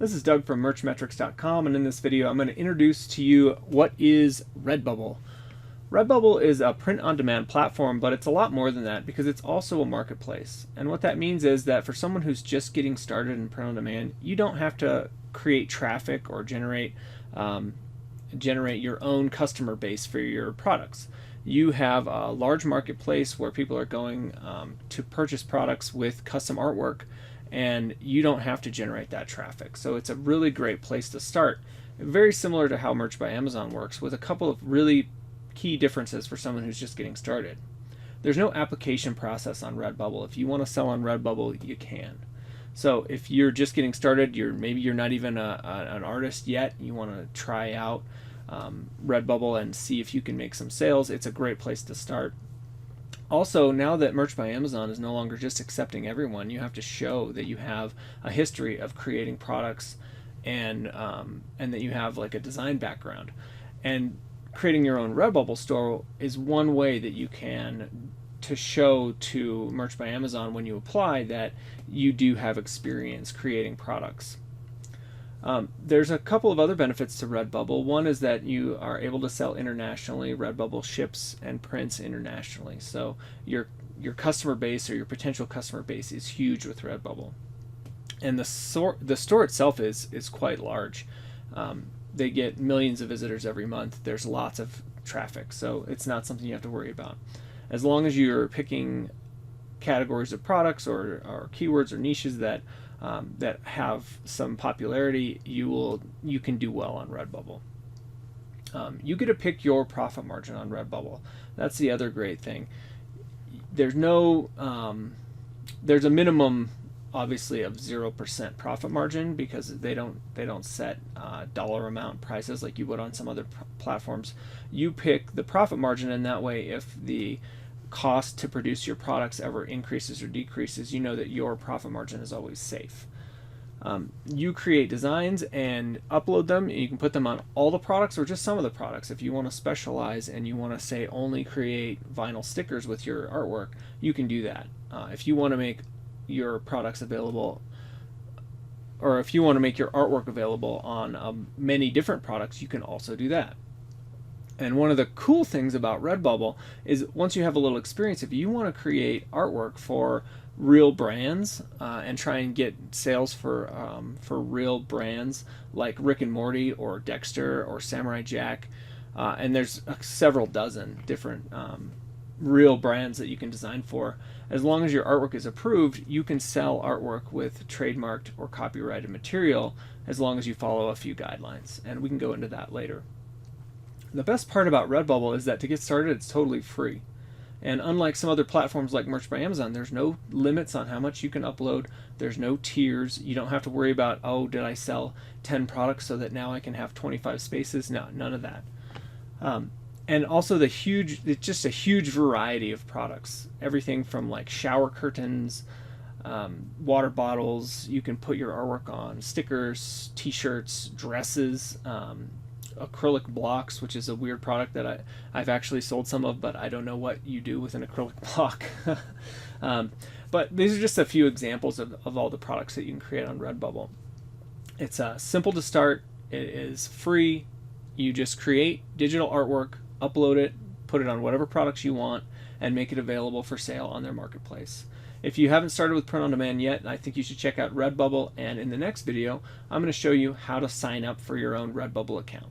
This is Doug from merchmetrics.com, and in this video I'm going to introduce to you what is Redbubble. Redbubble is a print-on-demand platform, but it's a lot more than that because it's also a marketplace. And what that means is that for someone who's just getting started in print-on-demand, you don't have to create traffic or generate your own customer base for your products. You have a large marketplace where people are going to purchase products with custom artwork, and you don't have to generate that traffic. So it's a really great place to start. Very similar to how Merch by Amazon works, with a couple of really key differences for someone who's just getting started. There's no application process on Redbubble. If you want to sell on Redbubble, you can. So if you're just getting started, maybe you're not even an artist yet, you want to try out Redbubble and see if you can make some sales, it's a great place to start. Also, now that Merch by Amazon is no longer just accepting everyone, you have to show that you have a history of creating products and that you have like a design background. And creating your own Redbubble store is one way that you can to show to Merch by Amazon when you apply that you do have experience creating products. There's a couple of other benefits to Redbubble. One is that you are able to sell internationally. Redbubble ships and prints internationally, so your customer base or your potential customer base is huge with Redbubble. And the store itself is quite large. They get millions of visitors every month. There's lots of traffic, so it's not something you have to worry about. As long as you're picking categories of products or keywords or niches that have some popularity, you can do well on Redbubble. You get to pick your profit margin on Redbubble. That's the other great thing. There's a minimum, obviously, of 0% profit margin because they don't set dollar amount prices like you would on some other platforms. You pick the profit margin, and that way, if the cost to produce your products ever increases or decreases, you know that your profit margin is always safe. You create designs and upload them. You can put them on all the products or just some of the products. If you want to specialize and you want to say only create vinyl stickers with your artwork, you can do that. If you want to make your products available, or if you want to make your artwork available on many different products, you can also do that. And one of the cool things about Redbubble is once you have a little experience, if you want to create artwork for real brands and try and get sales for real brands like Rick and Morty or Dexter or Samurai Jack, and there's several dozen different real brands that you can design for. As long as your artwork is approved, you can sell artwork with trademarked or copyrighted material as long as you follow a few guidelines, and we can go into that later. The best part about Redbubble is that to get started, it's totally free. And unlike some other platforms like Merch by Amazon, there's no limits on how much you can upload. There's no tiers. You don't have to worry about, oh, did I sell 10 products so that now I can have 25 spaces? No, none of that. And also it's just a huge variety of products. Everything from like shower curtains, water bottles, you can put your artwork on, stickers, t-shirts, dresses, acrylic blocks, which is a weird product that I've actually sold some of, but I don't know what you do with an acrylic block. But these are just a few examples of all the products that you can create on Redbubble. It's simple to start. It is free. You just create digital artwork, upload it, put it on whatever products you want, and make it available for sale on their marketplace. If you haven't started with print on demand yet, I think you should check out Redbubble, and in the next video I'm going to show you how to sign up for your own Redbubble account.